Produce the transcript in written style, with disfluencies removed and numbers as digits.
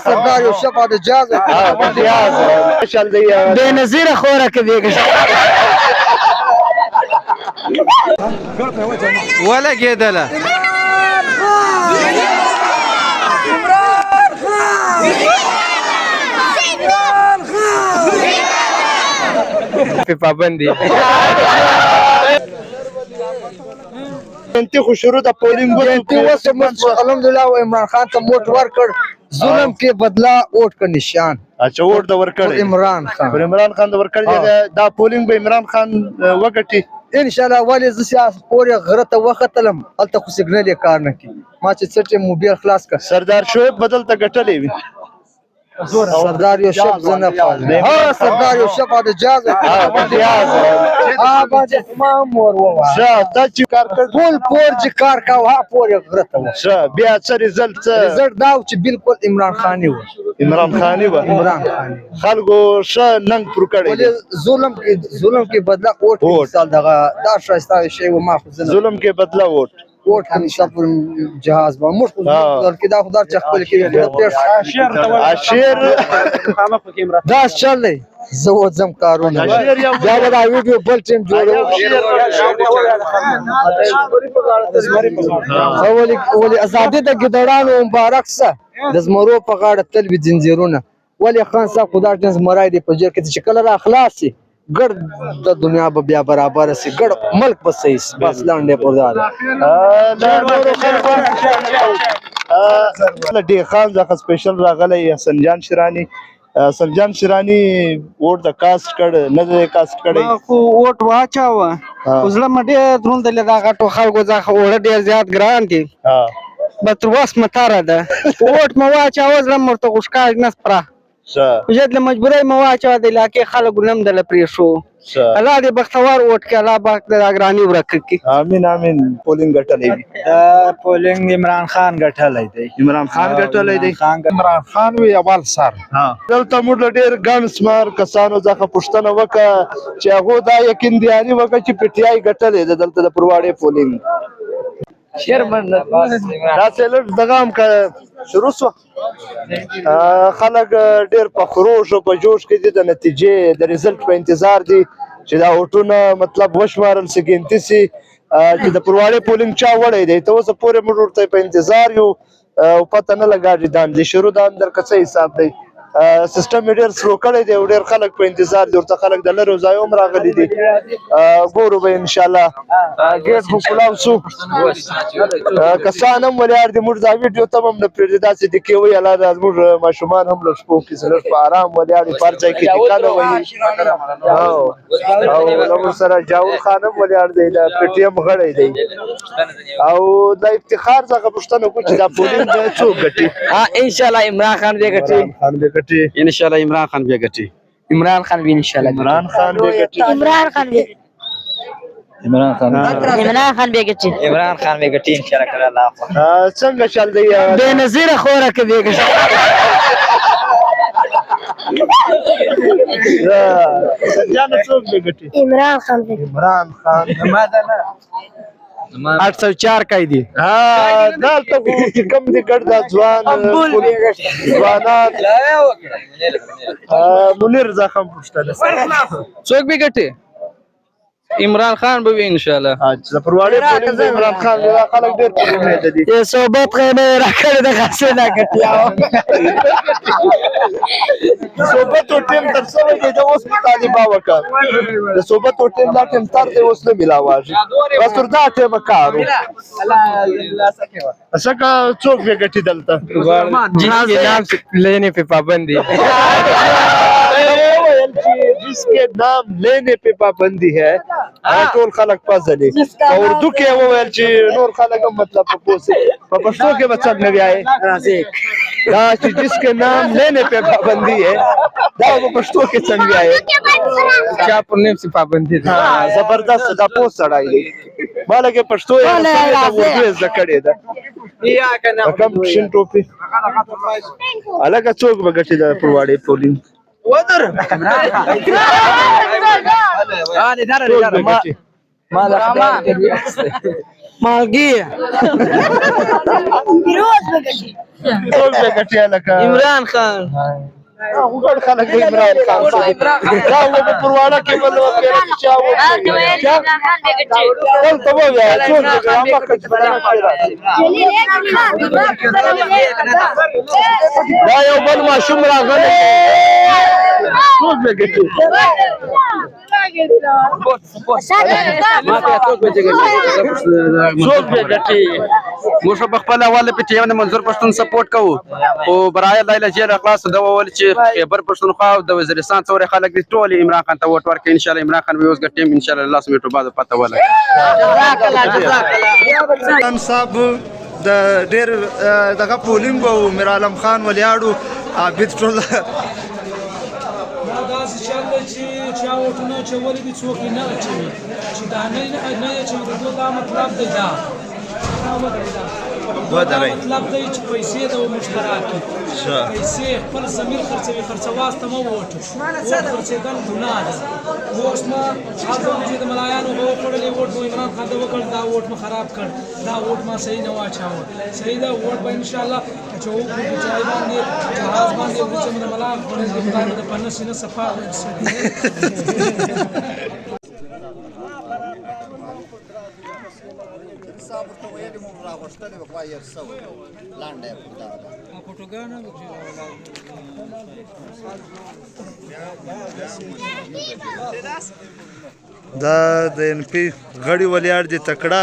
سردار یو شفا د جاز مشال دی بېنظیره خوراک دی ولګېدله په پابندي انتی خو شروع د پولینګ جنتی اوس الحمدلله عمران خان ته موټ ورکړ ظلم کې بدلا اوټ کا نشان اچھا ووټ د ورکړی عمران خان پر عمران خان د ورکړی دا پولینګ به عمران خان وګټي ان شاء الله ولې زه سیاست پورې غره ته وختلم هلته خو سیګنل یې کار نه کوي ما چې څټ موبایل خلاص کړ سردار شعیب بدل ته ګټلې وي سردار یو شپ زنه فال ها سردار یو شپ د جاز ما مور ووا دا چې کار کړ ټول پور چې کار کاوه ها پورې غره ته ښه بیا څه رزلټ رزلټ دا چې بالکل عمران خان و عمران خان و عمران خان خلکو ښه ننګ پر کړی ولې ظلم کې بدلا اوټ مثال دغه دا شایسته شی و ما خو ظلم کې بدلا اوټ اوټ هم صبر جهاز با موږ کې دا خدای چې خپل کې شیر دا چل دی زه وځم کارونه دا دا ویډیو بل ټیم جوړو ولې ازادي د ګډړانو مبارک سه د زمرو په غاړه تل وي زنجیرونه ولې خان صاحب خدای دې زمرای دې په جر کې چې کله را خلاص شي ګړ د دنیا به بیا برابر سي ګړ ملک به صحیح بس لاندې پردار ډي خان ځکه سپیشل راغلی حسن جان شیرانی حسن جان شیرانی ووټ د کاسټ کړ نه د کاسټ کړی خو ووټ واچاوه زړه مې ډېر دروند دی دا غټو خلکو ځکه اوړه ډېر زیات ګران دي به تر اوس متاره ده ووټ مې واچاوه زړه مې ورته غوښکاږ نه سپره وجد له مجبورۍ مې واچوه د علاقې خلکو نم دله پرېښو الله دې بختور ووټ کړي الله پاک د ګراني ورک کړي امین امین پولینګ ګټلی وي دا پولینګ عمران خان ګټلی دی عمران خان ګټلی دی عمران خان وی اول سر دلته موږ ډېر ګڼ شمار کسانو څخه پوښتنه وکړه چې هغو دا یقین دهاني وکړه چې پي ټي آی ګټلی دی دلته د پرواړې پولینګ داسې لږ دغه هم شروع شوه خلک ډېر په خروش او په جوش کې دي د نتیجې د ریزلټ په انتظار دي چې دا ووټونه مطلب وشمارل سي ګنتي سي چې د پرواړې پولینګ چا وړی دی ته اوسه پورې موږ ورته په انتظار یو او پته نه لګاږي دا د شروع د اندر که څه حساب دی سیستم یې ډېر سلو کړی دی او ډېر خلک په انتظار دي ورته خلک د لرو ځایو هم راغلي دي ګورو به انشاءالله ګیټ خو کلاو شو کسان هم ولاړ دي موږ دا ویډیو ته هم نه پرېږدي داسې ډکې وایي الله دا زموږ ماشومان هم لږ شپو کې لږ په ارام ولاړ دي په هر ځای کې ټیکه نه وهي او له موږ سره جاول خان هم ولاړ دی د پي ټي ایم غړی دی او د افتخار څخه پوښتنه وکړو چې دا پولینګ څوک ګټي انشاءالله عمران خان به ګټي ان شاء الله عمران خان به ګټي عمران خان به ان شاء الله عمران خان به ګټي عمران خان به عمران خان عمران خان به ګټي عمران خان به ګټي ان شاء الله کړه الله څنګه چل دی بېنظیره خوراک دی سنجانه څوک به ګټي عمران خان به عمران خان ما ده نه 804 کای دي دلته چې کوم دي ګډ دا ځوانان منیر زخم پوښتنه څوک به ګټي عمران خان به ان شاء الله د پرواړې پولینګ د عمران خان دا خلک ډېر پوښتنه دي یې صحبت غیمه راکړه د خاصه نه ګټیاو صحبت او ټیم تر څو دی د اوس طالبا وکړ د صحبت او ټیم دا ټیم تر دی اوس نه ملاواږي بس تر دا ټیم کارو اسکه څوک به ګټي دلته جهاز لینے पे पाबंदी जिसके नाम लेने पे पाबंदी है ټول خلک پازلي او اردو کې وویل چې نور خلک هم مطلب په پوسه په پښتو کې بچل نه ویای دا چې جسके नाम लेने पे पाबंदी है دا په پښتو کې څنګه ویای क्या पुण्य से पाबंदी زبردست دا پوس سړای دی مالګه پښتو یې اردو زکړې ده یا کنه کم شین ټوپی الګا څوک بغټي د پرواړې پولینګ ودر ما مالګي ټول به ګټي لکه عمران خان وګړ خلک د عمران خان صاحب دا و په پرواړه کې بل وکړه چې چا و ټول ته ویا ټول دغه هغه کټ دا یو بل ماشوم راغلی ټول به ګټي څوک به ګټي موږ په خپل حواله په ټیم نه منظور پښتون سپورټ کوو او برای الله له جیل اخلاص دا ول چې خیبر پښتونخوا او د وزیرستان څوري خلک دي ټول عمران خان ته ووټ ورکړي ان شاء الله عمران خان ویوز ګټیم ان شاء الله الله سمې ته بعد پته ولا خان صاحب د ډېر دغه پولینګ او میر عالم خان ولیاړو عابد ټول داسې چل دی چې چا وټونه اچولي دي څوک یې نه اچوي چې دا نه اچوي د دا مطلب دی دا مطلب دی چې پیسې د مشترکې پیسې خپل ضمیر خرڅوي خرڅواز ته مه ووټو ووټ خرڅېدل ګناه ده اوس مه هلته چې د ملایانو به وخوړلې ووټ مو عمران خان ته وکړ دا ووټ مو خراب کړ دا ووټ ما صحیح نه واچاوه صحیح ده ووټ به انشاءالله چې وکړو په چای باندې جهاز باندې وکړو چې د ملا خوړل د خدای د پنه سینه صفا دا د ان پی غړي ولیاړ دي تکړه